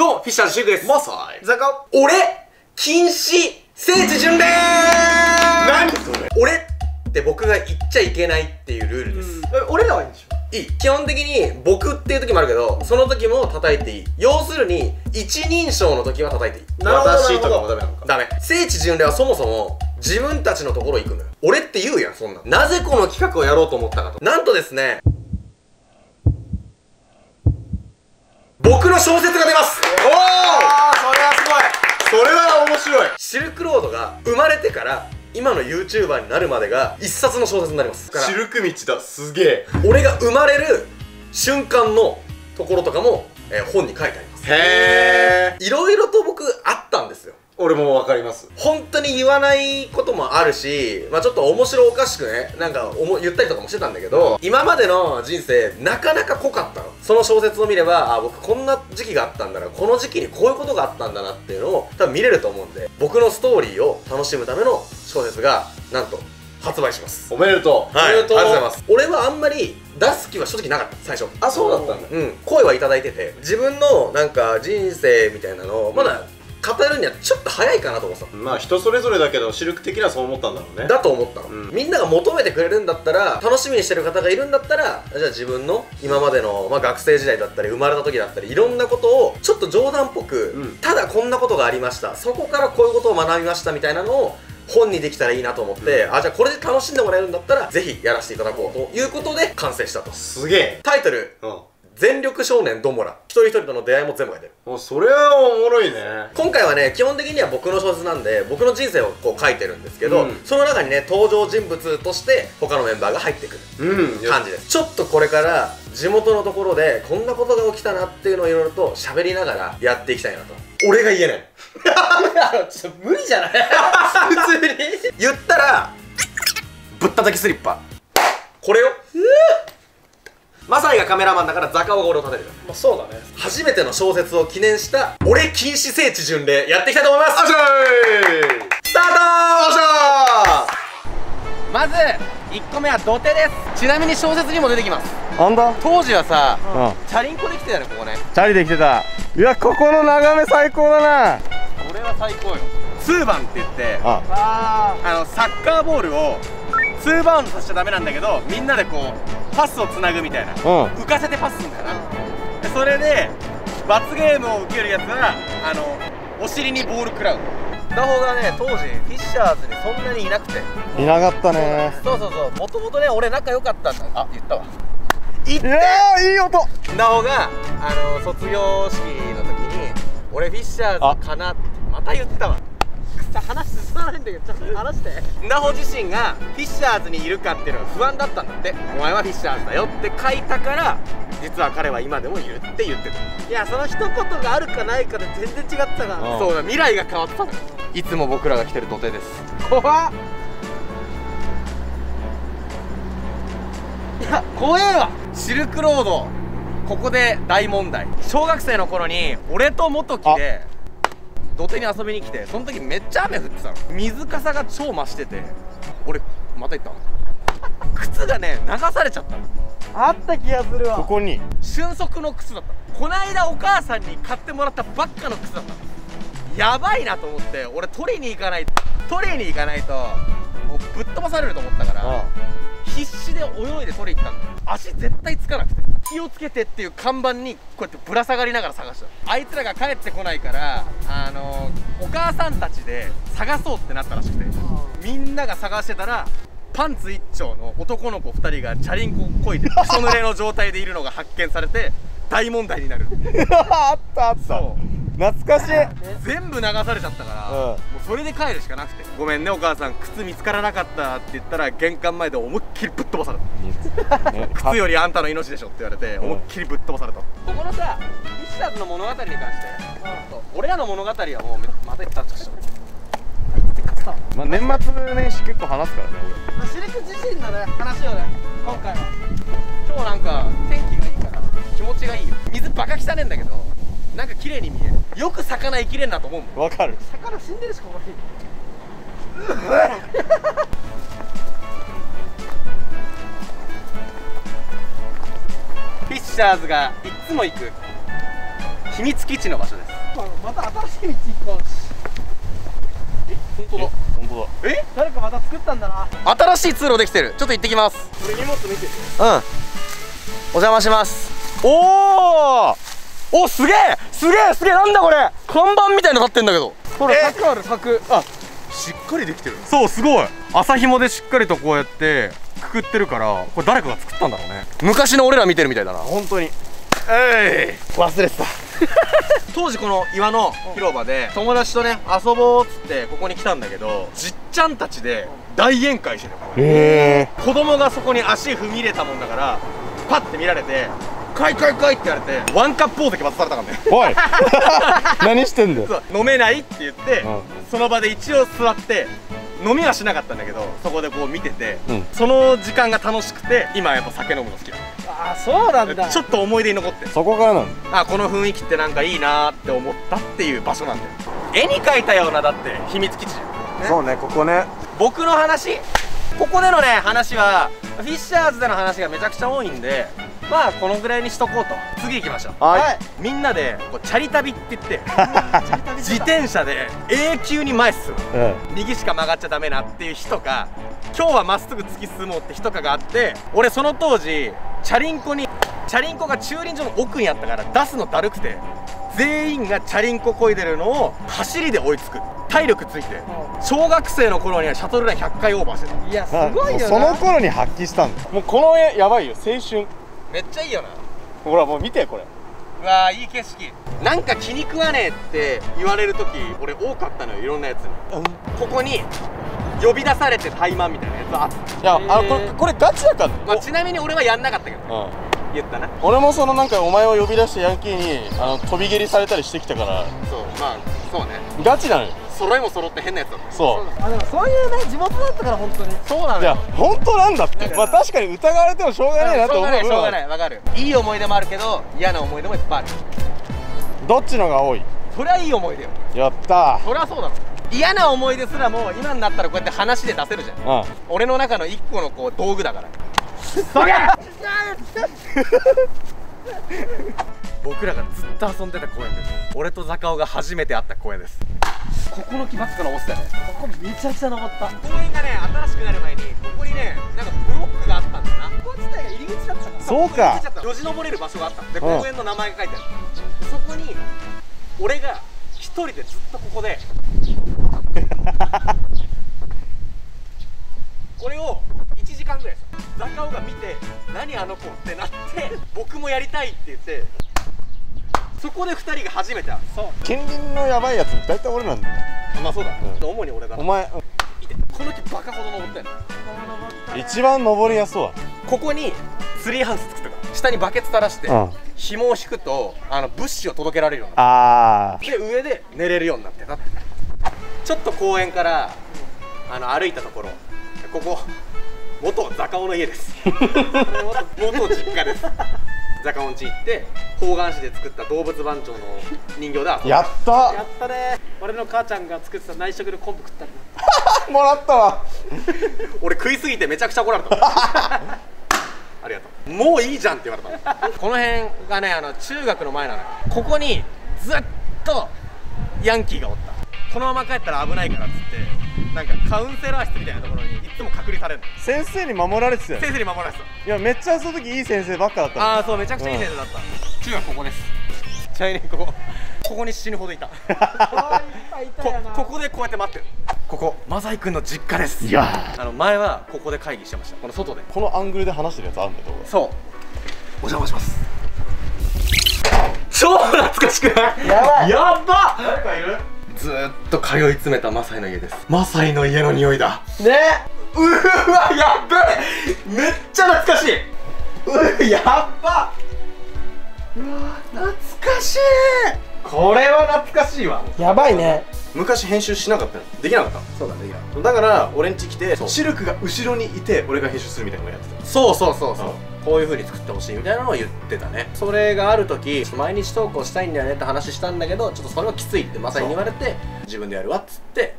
どうもフィッシャーズシュウクです。マサイザカ俺禁止聖地巡礼。何それ。俺って僕が言っちゃいけないっていうルールです。俺らはいいんでしょ。いい。基本的に僕っていう時もあるけど、その時も叩いていい。要するに一人称の時は叩いていい。私とかもダメなのか。ダメ。聖地巡礼はそもそも自分たちのところ行くのよ。俺って言うやん、そんな。なぜこの企画をやろうと思ったかと。なんとですね、僕の小説が出ます。おお、それはすごい。それは面白い。シルクロードが生まれてから今の YouTuber になるまでが一冊の小説になります。シルク道だ。すげえ。俺が生まれる瞬間のところとかも、本に書いてあります。へえ。いろいろと僕あったんですよ。俺もわかります。本当に言わないこともあるし、まあちょっと面白おかしくね、なんか言ったりとかもしてたんだけど、今までの人生なかなか濃かったの。その小説を見れば、あ、僕こんな時期があったんだな、この時期にこういうことがあったんだなっていうのを多分見れると思うんで、僕のストーリーを楽しむための小説がなんと発売します。おめでとう。はい、ありがとうございまます。俺はあんまり出す気は正直なかった、最初。あ、そうだったんだ。うん、声はいただいてて、自分のなんか人生みたいなのをまだ語るにはちょっと早いかなと思ってた。まあ人それぞれだけどシルク的にはそう思ったんだろうね。だと思ったの、うん、みんなが求めてくれるんだったら、楽しみにしてる方がいるんだったら、じゃあ自分の今までの、まあ、学生時代だったり生まれた時だったりいろんなことをちょっと冗談っぽく、ただこんなことがありました、そこからこういうことを学びましたみたいなのを本にできたらいいなと思って、あ、じゃあこれで楽しんでもらえるんだったらぜひやらせていただこうということで完成したと。すげえ。タイトル、全力少年ドモラ。一人一人との出会いも全部書いてる。もうそれはおもろいね。今回はね、基本的には僕の小説なんで僕の人生をこう書いてるんですけど、その中にね、登場人物として他のメンバーが入ってくる感じです。ちょっとこれから地元のところでこんなことが起きたなっていうのをいろいろと喋りながらやっていきたいなと。俺が言えないちょっと無理じゃない普通に言ったらぶったたきスリッパ、これよ。マサイがカメラマンだからザカオが俺を立てる。まあそうだね。初めての小説を記念した俺禁止聖地巡礼やっていきたいと思います。おしゃスタートー。おしゃまず1個目は土手です。ちなみに小説にも出てきます。ほんと？当時はさ、チャリンコできてたよね、ここね。チャリで来てた。いや、ここの眺め最高だな。これは最高よ。ツーバンって言って、サッカーボールをツーバウンドさせちゃダメなんだけど、みんなでこうパスをつなぐみたいな、浮かせてパスするんだよな。でそれで罰ゲームを受けるやつはお尻にボール食らう。ダホがね、当時フィッシャーズにそんなにいなくて。いなかったね。そうそうそう、もともとね、俺仲良かったんだ。あ、言ったわ。いやー、いい音。ダホが卒業式の時に俺フィッシャーズかなってまた言ったわ。話進まないんだけど、ちょっと話して。ナホ自身がフィッシャーズにいるかっていうのが不安だったんだって。お前はフィッシャーズだよって書いたから、実は彼は今でもいるって言ってた。いや、その一言があるかないかで全然違ってたから。そうだ、未来が変わったの。いつも僕らが来てる土手です。怖っ。いや、怖えわ。シルクロード、ここで大問題。小学生の頃に俺と元木で土手に遊びに来て、その時めっちゃ雨降ってたの。水かさが超増してて、俺また言ったわ靴がね、流されちゃったの。あった気がするわ。ここに瞬足の靴だったの。こないだお母さんに買ってもらったばっかの靴だったの。やばいなと思って、俺取りに行かないともうぶっ飛ばされると思ったから、必死で泳いで取りに行ったんだよ。足絶対つかなくて、気をつけてっていう看板にこうやってぶら下がりながら探した。あいつらが帰ってこないから、お母さんたちで探そうってなったらしくて、みんなが探してたらパンツ一丁の男の子2人がチャリンコをこいでびしょ濡れの状態でいるのが発見されて大問題になるあったあった。そう、懐かしい。全部流されちゃったから、もうそれで帰るしかなくて、ごめんねお母さん、靴見つからなかったって言ったら玄関前で思いっきりぶっ飛ばされた靴よりあんたの命でしょって言われて、思いっきりぶっ飛ばされた。ここのさ、フィッシャーズの物語に関して、俺らの物語はもうまた言ったっちゃう。まあ年末年始結構話すからね、まあ、シルク自身のね、話をね、今回は。今日なんか天気がいいから気持ちがいいよ。水バカ汚ねえんだけど、なんか綺麗に見える。よく魚生きれんなと思うもん。俺。わかる。魚死んでるし、ここに。フィッシャーズがいつも行く秘密基地の場所です。また新しい道1個。本当だ本当だ。え、誰かまた作ったんだな。新しい通路できてる。ちょっと行ってきます。これ荷物見てて。うん、お邪魔します。おーお、すげえすげえすげえ、なんだこれ、看板みたいなの立ってんだけど。ほら、柵ある柵。あ、しっかりできてる。そう、すごい。麻紐でしっかりとこうやってくくってるから、これ誰かが作ったんだろうね。昔の俺ら見てるみたいだな、本当に。忘れてた。当時この岩の広場で友達とね遊ぼうっつってここに来たんだけど、じっちゃんたちで大宴会してる。子供がそこに足踏み入れたもんだから、パッて見られて「来い来い来い」って言われて、ワンカップ大関渡されたからね。おい何してんだよ。そう、飲めないって言って、その場で一応座って飲みはしなかったんだけど、そこでこう見てて、その時間が楽しくて、今やっぱ酒飲むの好きだ。ああ、そうなんだ。ちょっと思い出に残ってる。そこからなんだ。あ、この雰囲気ってなんかいいなーって思ったっていう場所なんだよ。絵に描いたような、だって秘密基地じゃん。そうね、ここね。僕の話、ここでのね話はフィッシャーズでの話がめちゃくちゃ多いんで、まあこのぐらいにしとこうと。次行きましょう。はい。みんなでこうチャリ旅って言って自転車で永久に前進む、右しか曲がっちゃダメなっていう日とか、今日はまっすぐ突き進もうって日とかがあって、俺その当時チャリンコが駐輪場の奥にあったから出すのだるくて、全員がチャリンコ漕いでるのを走りで追いつく、体力ついて、小学生の頃にはシャトルラン100回オーバーしてた。いや、すごいよな。その頃に発揮したんだ。もうこの絵やばいよ、青春。めっちゃいいよな。ほらもう見てこれ。うわー、いい景色。なんか気に食わねえって言われる時俺多かったのよ、いろんなやつに。ここに呼び出されて怠慢みたいなやつあった。いや、これガチだから。まあ、ちなみに俺はやんなかったけど、言ったな。俺もそのなんかお前を呼び出してヤンキーに飛び蹴りされたりしてきたから。そう、まあそうね、ガチなのよ。揃いも揃って変なやつだった。そうあ、でもそういうね、地元だったから本当に。そうなのよ。いや本当なんだって。まあ確かに疑われてもしょうがないなと思う。しょうがない、わかる。いい思い出もあるけど嫌な思い出もいっぱいある。どっちのが多い？そりゃいい思い出よ。やったそりゃそうだろ。嫌な思い出すらも今になったらこうやって話で出せるじゃん。ー。俺の中の一個のこう道具だから。そりゃ僕らがずっと遊んでた公園です。俺とザカオが初めて会った公園です。ここの木ばっか登ってたよね。ここめちゃくちゃ登った。公園がね、新しくなる前にここにね、なんかブロックがあったんだな。ここ自体が入り口だったから。そうか。よじ登れる場所があった。で、公園の名前が書いてある。そこに俺が一人でずっとここでこれを1時間ぐらいザカオが見て、何あの子ってなって僕もやりたいって言って、そこで2人が初めて会う。そう、近隣のやばいやつ大体俺なんだよ。まあそうだ、主に俺だな。お前見て、この木バカほど登ってんの。一番登りやすそうここにツリーハウス作ったから、下にバケツ垂らして紐を引くと物資を届けられるようになっあて、で上で寝れるようになってた。ちょっと公園から歩いたところ、ここ元ザカオの家です。元実家です。ザカオん家行って方眼紙で作った動物番長の人形だ。やったやったね。俺の母ちゃんが作ってた内職の昆布食ったんだ。もらったわ。俺食いすぎてめちゃくちゃ怒られた。ありがとう。もういいじゃんって言われた。この辺がね、中学の前なのよ。ここにずっとヤンキーがおった。このまま帰ったら危ないからっつって、なんかカウンセラー室みたいなところにいつも隔離されるの。先生に守られてたよ。先生に守られてた。いやめっちゃその時いい先生ばっかだったの。ああ、そう、めちゃくちゃいい先生だった。中学ここです。ちなみにここに死ぬほどいた。ここでこうやって待ってる。ここマサイ君の実家です。いや、前はここで会議してました。この外でこのアングルで話してるやつあるんだよ。そう、お邪魔します。超懐かしくない？やばい、やばっ。誰かいる？ずーっと通い詰めたマサイの家です。マサイの家の匂いだね。うわ、やっべえ、めっちゃ懐かしい。やっば。うわ、懐かしい。これは懐かしいわ。やばいね。昔編集しなかったの、できなかったの。そうだね。だから俺ん家来てシルクが後ろにいて俺が編集するみたいなのをやってた。そうそうそうそう、こういう風に作ってほしいみたいなのを言ってたね。それがある時、毎日投稿したいんだよねって話したんだけど、ちょっとそれはきついってマサイに言われて、自分でやるわっつって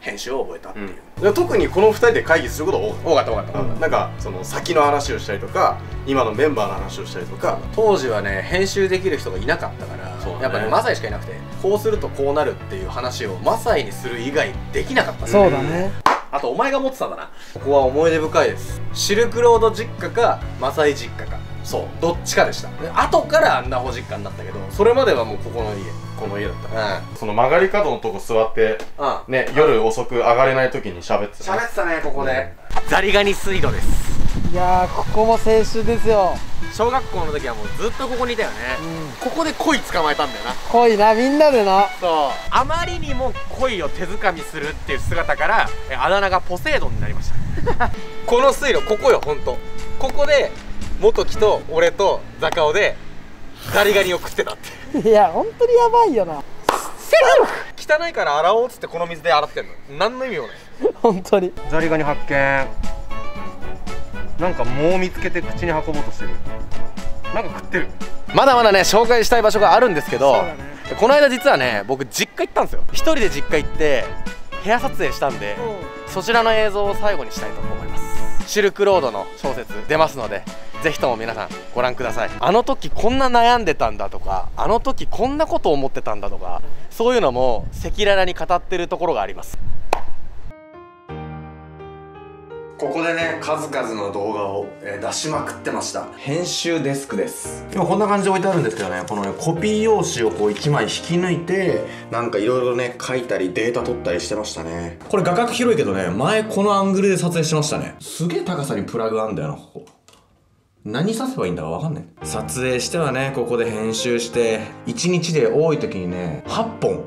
編集を覚えたっていう、で特にこの2人で会議することが多かった多かった。なんかその先の話をしたりとか、今のメンバーの話をしたりとか。当時はね、編集できる人がいなかったから、やっぱねマサイしかいなくて、こうするとこうなるっていう話をマサイにする以外できなかった。そうだね。あとお前が持ってたんだな。ここは思い出深いです。シルクロード実家かマサイ実家か、そうどっちかでした。で後からナホ実家になったけど、それまではもうここの家、この家だった。その曲がり角のとこ座ってね、夜遅く上がれない時に喋ってた。喋ってたね、ここで。ザリガニ水路です。いやー、ここも青春ですよ。小学校の時はもうずっとここにいたよね。ここで鯉捕まえたんだよな。濃いな、みんなでな。そう、あまりにも鯉を手づかみするっていう姿からあだ名がポセイドンになりましたこの水路、ここよ、ほんとここで元木と俺とザカオでザリガニを食ってたっていや、本当にやばいよな。汚いから洗おうっつってこの水で洗ってんの。何の意味もない本当に。ザリガニ発見。なんかもう見つけて口に運ぼうとしてる。なんか食ってる。まだまだね紹介したい場所があるんですけど、ね、この間実はね僕実家行ったんですよ。一人で実家行って部屋撮影したんで、そちらの映像を最後にしたいと思います。シルクロードの小説出ますので、ぜひとも皆さんご覧ください。あの時こんな悩んでたんだとか、あの時こんなことを思ってたんだとか、そういうのも赤裸々に語ってるところがあります。ここでね、数々の動画を出しまくってました。編集デスクです。今こんな感じで置いてあるんですけどね、このね、コピー用紙をこう1枚引き抜いて、なんかいろいろね、書いたりデータ取ったりしてましたね。これ画角広いけどね、前このアングルで撮影してましたね。すげえ高さにプラグあんだよな、ここ。何させばいいんだかわかんない。撮影してはね、ここで編集して、1日で多い時にね、8本。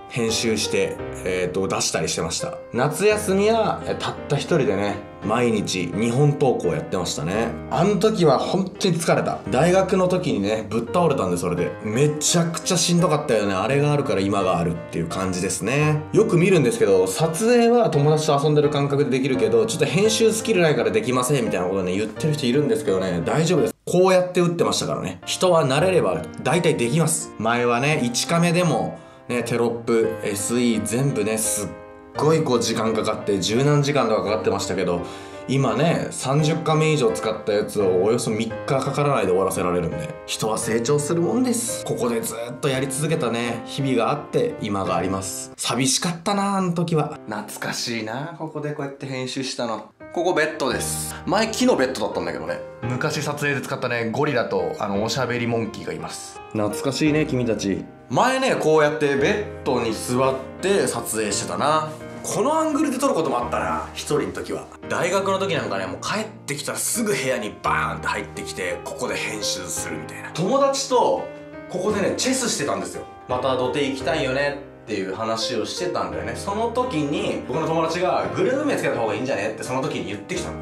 編集して、出したりしてました。夏休みはたった一人でね、毎日2本投稿やってましたね。あの時は本当に疲れた。大学の時にね、ぶっ倒れたんで、それでめちゃくちゃしんどかったよね。あれがあるから今があるっていう感じですね。よく見るんですけど、撮影は友達と遊んでる感覚でできるけど、ちょっと編集スキルないからできませんみたいなことね言ってる人いるんですけどね、大丈夫です。こうやって打ってましたからね。人は慣れれば大体できます。前はね、1カメでもね、テロップ、SE 全部ね、すっごいこう時間かかって、十何時間とかかかってましたけど、今ね、30カメ以上使ったやつをおよそ3日かからないで終わらせられるんで、人は成長するもんです。ここでずっとやり続けたね、日々があって今があります。寂しかったな、あの時は。懐かしいな、ここでこうやって編集したの。ここベッドです。前木のベッドだったんだけどね、昔撮影で使ったね、ゴリラとおしゃべりモンキーがいます。懐かしいね、君たち。前ね、こうやってベッドに座って撮影してたな。このアングルで撮ることもあったな、一人の時は。大学の時なんかね、もう帰ってきたらすぐ部屋にバーンって入ってきて、ここで編集するみたいな。友達とここでね、チェスしてたんですよ。また土手行きたいよねっていう話をしてたんだよね。その時に僕の友達がグルー名つけた方がいいんじゃねってその時に言ってきたの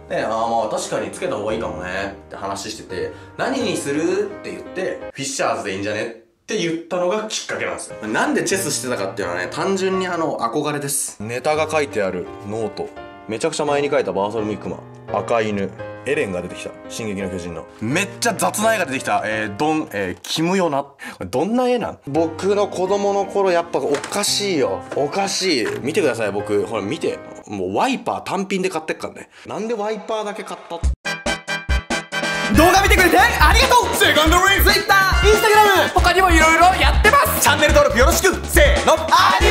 で、まあ確かにつけた方がいいかもねって話してて、何にするって言って、フィッシャーズでいいんじゃねって言ったのがきっかけなんですよ。なんでチェスしてたかっていうのはね、単純に憧れです。ネタが書いてあるノート、めちゃくちゃ前に書いたバーソルミクマ、赤犬、エレンが出てきた、進撃の巨人の。めっちゃ雑な絵が出てきた、キムヨナ。どんな絵なん？僕の子供の頃やっぱおかしいよ。おかしい。見てください、僕。ほら見て。もうワイパー単品で買ってっからね。なんでワイパーだけ買った？動画見てくれてありがとう。セカンドリー、Twitter、Instagram、他にもいろいろやってます。チャンネル登録よろしく。せーの、アディオス。